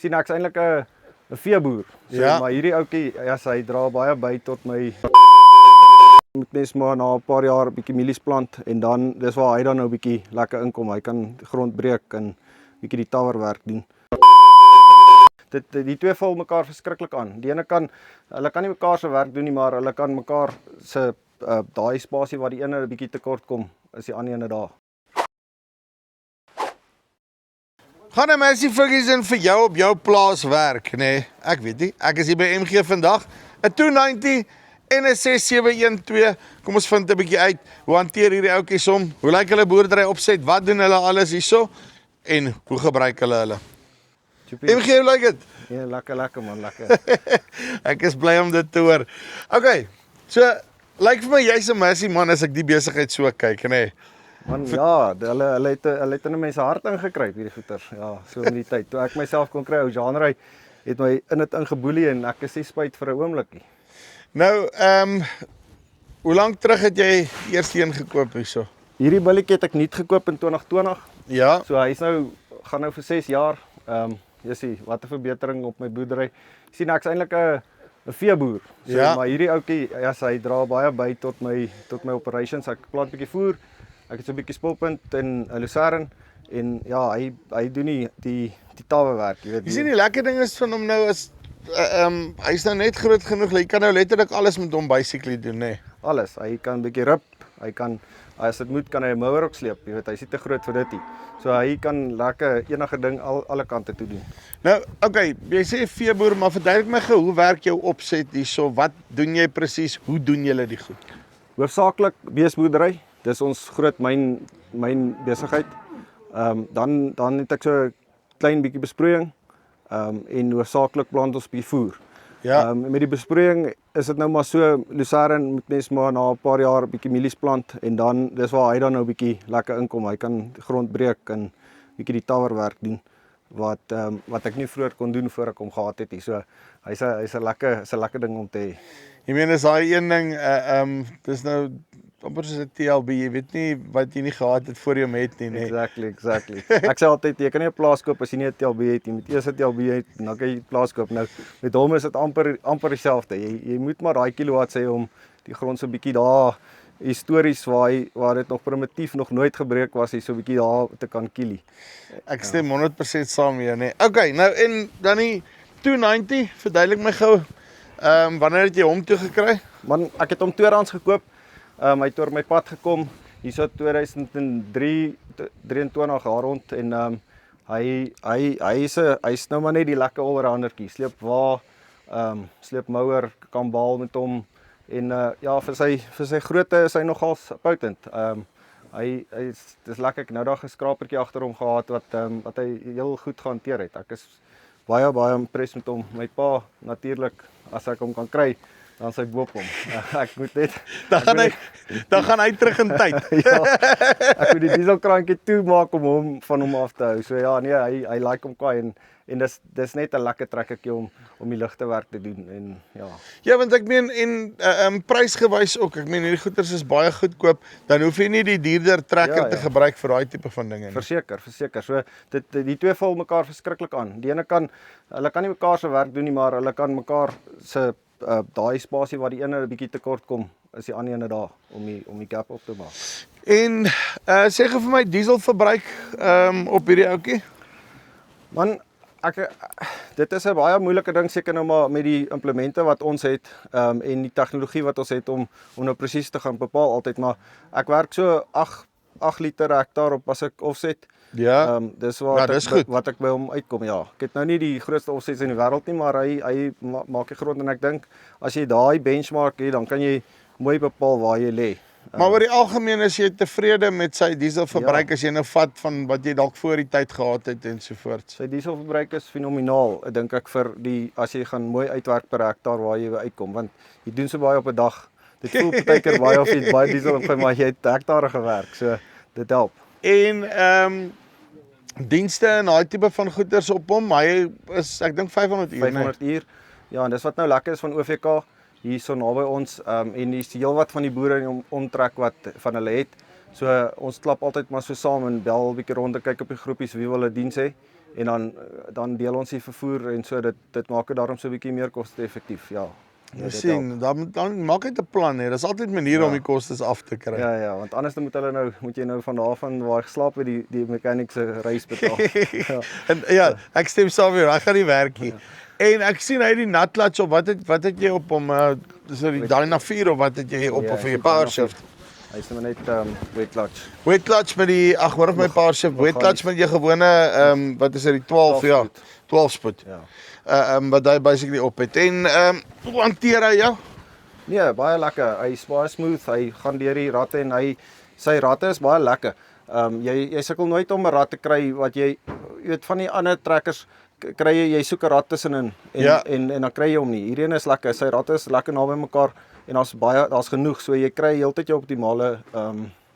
Sien ek's eintlik 'n veeboer. So, Ja. Maar hierdie ouetjie, ja, hy dra baie by tot my moet mens maar na 'n paar jaar 'n bietjie mielies plant en dan dis waar hy dan nou 'n bietjie lekker inkom. Hy kan die grond breek en bietjie die towerwerk doen. Die twee vul mekaar verskriklik aan. Die ene kan hulle kan nie mekaar se werk doen nie, maar hulle kan mekaar se daai spasie waar die ene 'n bietjie tekort kom, is die ander ene daar. Gaan 'n Massey Ferguson vir jou op jou plaas werk, nee? Ek weet nie. Ek is hier by MG vandag. 'n 290 en 'n 6712. Kom ons vind 'n bietjie uit. Hoe hanteer hierdie ouetjies hom? Hoe lyk hulle boerdery opset? Wat doen hulle alles hierso? En hoe gebruik hulle hulle? MG, hoe lyk dit? Ja, lekker man, lekker. Ek is bly om dit te hoor. Okay. So, lyk vir my jy's 'n Massey man as ek die besigheid so kyk, nee. Man, ja, hulle het in mense hart ingekruip hierdie goeters. Ja, so in die tyd. Toe ek myself kon kry, ou genre het my in dit ingeboelie en ek is nie spyt vir 'n oombliekie. Nou, hoe lank terug het jy die eerste een gekoop hierso? Hierdie billetjie het ek nuut gekoop in 2020. Ja. So hy's nou gaan nou vir 6 jaar. Jy sien, wat 'n verbetering op my boerdery. Sien ek's eintlik 'n veeboer. So, Ja. Maar hierdie ouetjie, ja, hy dra baie by tot my operations. Ek plant 'n bietjie voer. Ek het so 'n bietjie spulpunt en 'n lucerne en ja, hy doen nie die tawewerk, jy weet. Jy sien die lekker ding is van hom nou is hy's nou net groot genoeg, jy kan nou letterlik alles met hom basically doen, nê. Alles. Hy kan 'n bietjie rip. Hy kan as dit moet kan hy 'n mower ook sleep, jy weet, hy's nie te groot vir dit nie. So hy kan lekker enige ding alle kante toe doen. Nou, okay, jy sê veeboer, maar verduidelik my gou, hoe werk jou opset hierso? Wat doen jy presies? Hoe doen julle die goed? Hoofsaaklik beesboerdery. Dis ons groot myn besigheid. Dan het ek so 'n klein bietjie besproeiing. En hoofsaaklik plant ons bietjie voer. Ja. Met die besproeiing is dit nou maar so, lucerne moet mens maar na 'n paar jaar bietjie mielies plant en dan dis waar hy dan nou bietjie lekker inkom. Hy kan die grond breek en bietjie die towerwerk doen wat ek nie vroeër kon doen voor ek hom gehad het nie. So hy's 'n lekker ding om te hê. Jy meen is daai een ding dis nou amper soos 'n TLB, jy weet nie wat jy nie gehad het voor jy hom het nie, nê. Exactly. Ek sê altyd jy kan nie 'n plaas koop as jy nie 'n TLB het nie. Jy moet eers 'n TLB hê en dan kan jy 'n plaas koop. Nou met hom is dit amper dieselfde. Jy moet maar daai kilowatt sê om die grond so 'n bietjie daar histories waar dit nog primitief nog nooit gebreek was, hy so 'n bietjie daar te kan kielie. Ek stem 100% saam mee, nê. Okay, nou en dan die 290, verduidelik my gou. Wanneer het jy hom toe gekry? Man, ek het hom tweedehands gekoop. Hy het oor my pad gekom hierso 2023 daar rond en hy's nou maar net die lekker allroundertjie. Sleep wa, sleep mower, kan baal met hom en ja, vir sy grootte is hy nogals potent. Dis lekker. Ek nou daag 'n skrapertjie agter hom gehad wat hy heel goed gehanteer het. Ek is baie impressed met hom. My pa natuurlik, as ek hom kan kry, dan sy boop hom. Ek moet net Dan gaan hy terug in tyd. ja, ek moet die dieselkraantjie toemaak om van hom af te hou. So ja, nee, hy like hom kwaai en dis net 'n lekker trekkertjie om die ligte werk te doen en ja. Ja, want ek meen en prysgewys ook. Ek meen hierdie goeders is baie goedkoop. Dan hoef jy nie die duurder trekker te gebruik vir daai tipe van dinge nie. Verseker. So die twee vul mekaar verskriklik aan. Die ene hulle kan nie mekaar se werk doen nie, maar hulle kan mekaar se daai spasie waar die ene 'n bietjie tekort kom, is die ander ene daar om die gap op te maak. En sê gou vir my dieselverbruik op hierdie ouetjie. Man, dit is 'n baie moeilike ding seker nou maar met die implemente wat ons het en die tegnologie wat ons het om nou presies te gaan bepaal altyd, maar ek werk so 8 liter hektaar op as ek offset. Ja. Dis wat ek by hom uitkom, ja. Ek het nou nie die grootste offsets in die wêreld nie, maar hy maak die grond en ek dink as jy daai benchmark het, dan kan jy mooi bepaal waar jy lê. Maar oor die algemeen is jy tevrede met sy dieselverbruik as jy nou vat van wat jy dalk voor die tyd gehad het en so voort. Sy dieselverbruik is fenomenaal, dink ek vir as jy gaan mooi uitwerk per hektaar waar jy uitkom, want jy doen so baie op 'n dag. Dit voel partykeer baie of jy baie diesel op maar jy het hektare gewerk, so dit help. En dienste en daai tipe van goeders op hom, hy is ek dink 500 uur, 500 uur. Ja, en dis wat nou lekker is van OVK hierso naby ons en dis heelwat van die boere in die omtrek wat van hulle het. So ons klap altyd maar so saam en bel 'n bietjie rond en kyk op die groepies wie wil 'n diens hê en dan deel ons die vervoer en so dit maak dit daarom so 'n bietjie meer koste-effektief, ja. Jy sien, dan maak dit 'n plan hè. Daar's altyd maniere om die kostes af te kry. Ja, want anders dan moet jy nou van daar af waar jy geslaap het die mechanic se reis betaal. En ja, ek stem saam met jou. Hy gaan nie werk nie. En ek sien hy die nut clutch op. Wat het jy op hom? Dis die Dyna 4 of wat het jy op of vir jou power shift? Hy is net wet clutch. Wet clutch met die hoor of my power shift. Wet clutch met jou gewone wat is dit die 12 ja, 12 spoed. Ja. Wat hy basically op het. En hoe hanteer hy jou? Nee, baie lekker. Hy is baie smooth. Hy gaan deur die ratte en sy ratte is baie lekker. Jy sukkel nooit om 'n rat te kry wat jy weet van die ander trekkers kry jy soek 'n rat tussenin en dan kry jy hom nie. Hierdie een is lekker. Sy ratte is lekker naby mekaar en daar's genoeg. So jy kry heeltyd jou optimale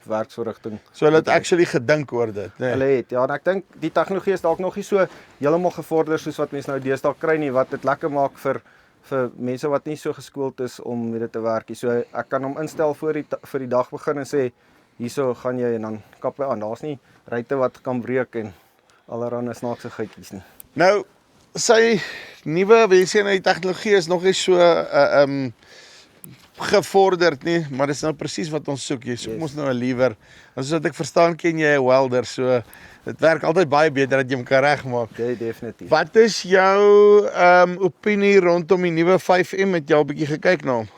werksverrigting. So hulle het actually gedink oor dit, né? Hulle het, ja, en ek dink die tegnologie is dalk nog nie so heeltemal gevorder soos wat mense nou deesdae kry nie, wat dit lekker maak vir mense wat nie so geskoold is om met dit te werk nie. So ek kan hom instel vir die dag begin en sê hierso gaan jy en dan kap hy aan. Daar's nie ruitte wat kan breek en allerlei snaakse goedjies nie. Nou sy nuwe die tegnologie is nog nie so gevorderd nie, maar dit is nou presies wat ons soek. Jy soek ons nou 'n liewer. En soos wat ek verstaan, ken jy 'n welder, so dit werk altyd baie beter dat jy hom kan regmaak. Ja, definitief. Wat is jou opinie rondom die nuwe 5M? Het jy al 'n bietjie gekyk na hom?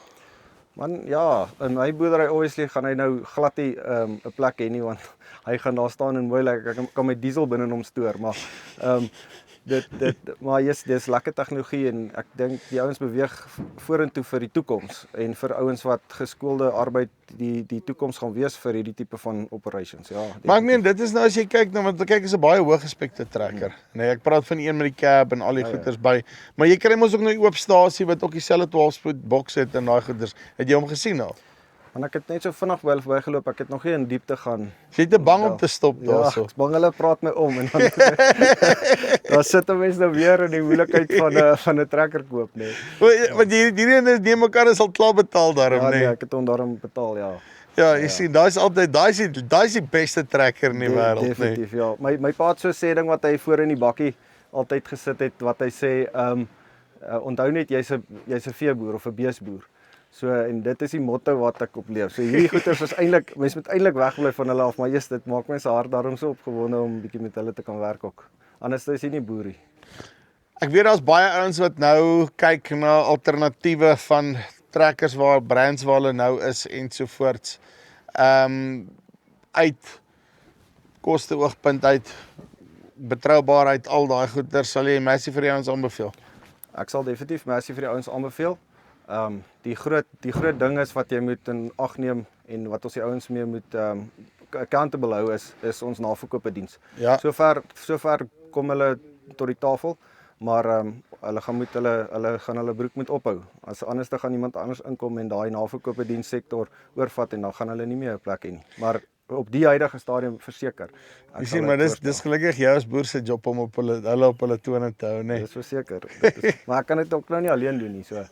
Man, ja, in my boerdery obviously gaan hy nou glad nie 'n plek hê nie, want hy gaan daar staan en mooi lekker ek kan my diesel binne hom stoor, maar maar dis lekker tegnologie en ek dink die ouens beweeg vorentoe vir die toekoms en vir ouens wat geskoolde arbeid die toekoms gaan wees vir hierdie tipe van operations. Ja. Maar ek meen dit is nou as jy kyk nou want kyk is 'n baie hoë gespekte trekker. Nee, ek praat van een met die cab en al die goeders by. Maar jy kry mos ook nou 'n oop stasie wat ook dieselfde 12-spoed boks het en daai goeders. Het jy hom gesien al? Want ek het net so vinnig verbygeloop, ek het nog nie in diepte gaan. Jy het te bang om te stop daarso. Ja, ek bang hulle praat my om en dan daar sit 'n mens nou weer in die moeilikheid van 'n trekker koop, nee. Want hierdie is neem mekaar is al klaar betaal daarom, ja, nee. Nee, ek het hom daarom betaal, ja. Ja, jy sien, daai is die beste trekker in die wêreld, nee. Definitief, ja. My pa het so 'n sê ding wat hy voor in die bakkie altyd gesit het wat hy sê, onthou net jy's 'n veeboer of 'n beesboer. So en dit is die motto wat ek opleef. So hierdie goeters is eintlik mense moet eintlik wegbly van hulle af, maar jy's dit maak mense hart daarom so opgewonde om bietjie met hulle te kan werk ook. Anders is jy nie boerie. Ek weet daar's baie ouens wat nou kyk na alternatiewe van trekkers waar brands waar hulle nou is ensovoorts. Uit koste-oogpunt uit betroubaarheid al daai goeders sal jy Massey vir die ouens aanbeveel. Ek sal definitief Massey vir die ouens aanbeveel. Die groot ding is wat jy moet in ag neem en wat ons die ouens mee moet accountable hou is ons naverkope diens. Ja. Sover kom hulle tot die tafel, maar hulle gaan hulle broek moet ophou. As anders dan gaan iemand anders inkom en daai naverkope dienssektor oorvat en dan gaan hulle nie meer 'n plek hê nie. Maar op die huidige stadium verseker. Jy sien, maar dis gelukkig jou as boer se job om op hulle tone te hou, nee. Dis verseker. Maar ek kan dit ook nou nie alleen doen nie, so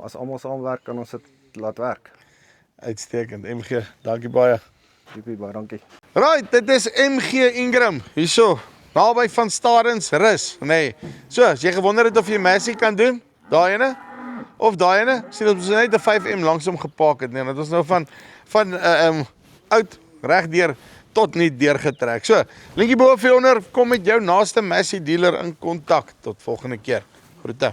as almal saamwerk kan ons dit laat werk. Uitstekend, MG. Dankie baie. Baie dankie. Right, dit is MG Ingram. Hierso, naby van Starens Rus, nee. So, as jy gewonder het of jy Massey kan doen, daai ene of daai ene, sien ons net 'n 5M langsom gepak het, nee, dit is nou van oud regdeur tot nie deurgetrek. So, linkie bo of onder, kom met jou naaste Massey dealer in kontak. Tot volgende keer. Groete.